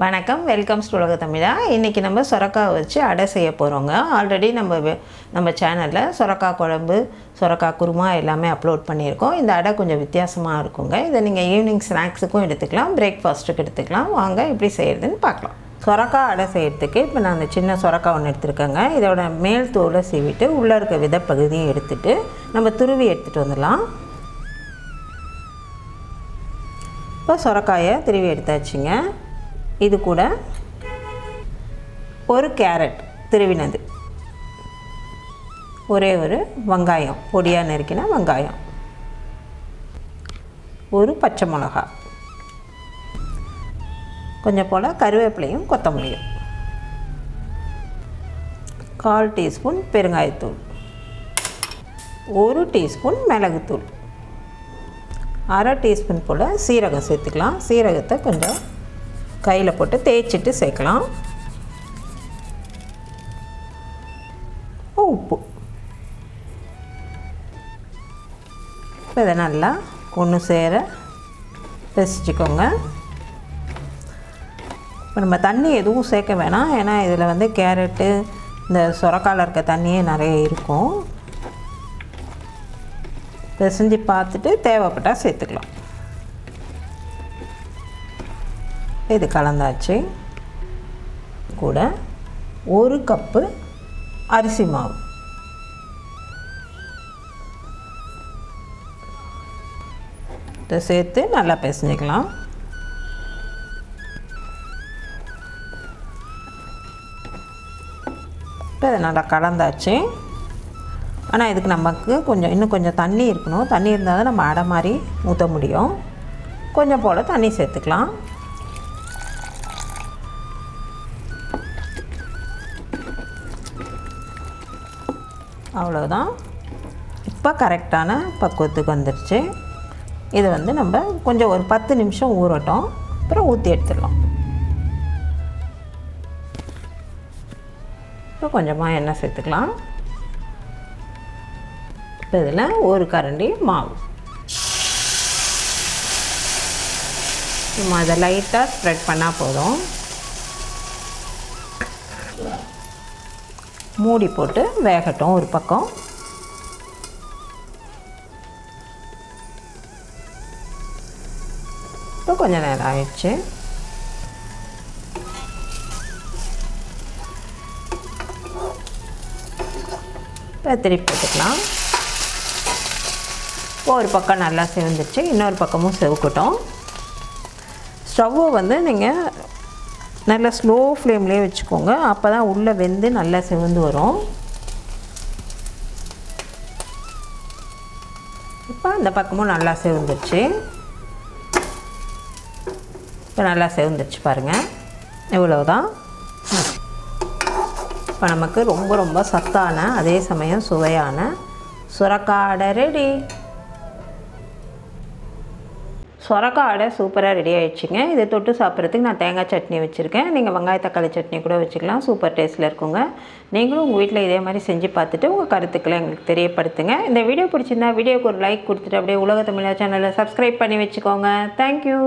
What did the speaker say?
வணக்கம், welcomes to உலக தமிழா. இன்றைக்கி நம்ம சுரக்காய் வச்சு அடை செய்ய போகிறோங்க. ஆல்ரெடி நம்ம சேனலில் சுரக்காய் குழம்பு, சுரக்காய் குருமா எல்லாமே அப்லோட் பண்ணியிருக்கோம். இந்த அடை கொஞ்சம் வித்தியாசமாக இருக்குங்க. இதை நீங்கள் ஈவினிங் ஸ்நாக்ஸுக்கும் எடுத்துக்கலாம், பிரேக்ஃபாஸ்ட்டுக்கு எடுத்துக்கலாம். வாங்க எப்படி செய்கிறதுன்னு பார்க்கலாம். சுரக்காய் அடை செய்கிறதுக்கு இப்போ நான் அந்த சின்ன சுரக்காய் ஒன்று எடுத்துருக்கேங்க. இதோட மேல் தோலை சீவிட்டு உள்ளே இருக்க விதைப்பகுதியை எடுத்துகிட்டு நம்ம துருவி எடுத்துகிட்டு வந்துடலாம். இப்போ சுரக்காயை திருவி எடுத்தாச்சுங்க. இது கூட ஒரு கேரட் திருவினது, ஒரே ஒரு வெங்காயம் பொடியாக நறுக்கின வெங்காயம், ஒரு பச்சை மிளகா, கொஞ்சம் போல் கருவேப்பிலையும் கொத்தமல்லியும், 1/4 டீஸ்பூன் பெருங்காயத்தூள், 1 டீஸ்பூன் மிளகுத்தூள், 1/2 டீஸ்பூன் போல் சீரகம் சேர்த்துக்கலாம். சீரகத்தை கொஞ்சம் கையில் போட்டு தேய்ச்சிட்டு சேர்க்கலாம். உப்பு. இப்போ இதை நல்லா ஒன்று சேர பிசைச்சிக்கோங்க. இப்போ நம்ம தண்ணி எதுவும் சேர்க்க வேணாம், ஏன்னா இதில் கேரட்டு இந்த சுரக்காயில் இருக்க தண்ணியே நிறைய இருக்கும். பிசைஞ்சு பார்த்துட்டு தேவைப்பட்டால் சேர்த்துக்கலாம். இது கலந்தாச்சு. கூட 1 கப்பு அரிசி மாவு, இதை சேர்த்து நல்லா பிசைஞ்சிக்கலாம். இப்போ இதை நல்லா கலந்தாச்சு. ஆனால் இதுக்கு நமக்கு இன்னும் கொஞ்சம் தண்ணி இருக்கணும். தண்ணி இருந்தால் தான் நம்ம அடை மாதிரி ஊற்ற முடியும். கொஞ்சம் போல் தண்ணி சேர்த்துக்கலாம். அவ்வளோதான். இப்போ கரெக்டான பக்குவத்துக்கு வந்துடுச்சு. இதை நம்ம கொஞ்சம் ஒரு 10 நிமிஷம் ஊறட்டும், அப்புறம் ஊற்றி எடுத்துடலாம். இப்போ கொஞ்சமாக எண்ணெய் சேர்த்துக்கலாம். இப்போ இதில் 1 கரண்டி மாவு, நம்ம அதை லைட்டாக ஸ்ப்ரெட் பண்ணால் போதும். மூடி போட்டு வேகட்டும் ஒரு பக்கம். இப்போ கொஞ்சம் நேரம் ஆயிடுச்சு. இப்போ திருப்பி போட்டுக்கலாம். இப்போ ஒரு பக்கம் நல்லா செவந்துருச்சு, இன்னொரு பக்கமும் செவக்கட்டும். ஸ்டவ்வை நீங்கள் நல்லா ஸ்லோ ஃப்ளேம்லேயே வச்சுக்கோங்க, அப்போ தான் உள்ளே வெந்து நல்லா செவந்து வரும். இப்போ அந்த பக்கமும் நல்லா செவந்துருச்சு. இப்போ நல்லா செவந்துருச்சு பாருங்கள், இவ்வளவுதான். இப்போ நமக்கு ரொம்ப ரொம்ப சத்தான அதே சமயம் சுவையான சுரக்காய் அடை ரெடி. சுரக்காய் அடை சூப்பராக ரெடி ஆகிடுச்சிங்க. இதை தொட்டு சாப்பிட்றதுக்கு நான் தேங்காய் சட்னி வச்சுருக்கேன். நீங்கள் வெங்காய தக்காளி சட்னி கூட வச்சுக்கலாம், சூப்பர் டேஸ்ட்டில் இருக்குங்க. நீங்களும் உங்கள் வீட்டில் இதே மாதிரி செஞ்சு பார்த்துட்டு உங்கள் கருத்துக்களை எங்களுக்கு தெரியப்படுத்துங்க. இந்த வீடியோ பிடிச்சிருந்தா வீடியோக்கு ஒரு லைக் கொடுத்துட்டு அப்படியே உலக தமிழா சேனலை சப்ஸ்கிரைப் பண்ணி வச்சுக்கோங்க. தேங்க்யூ.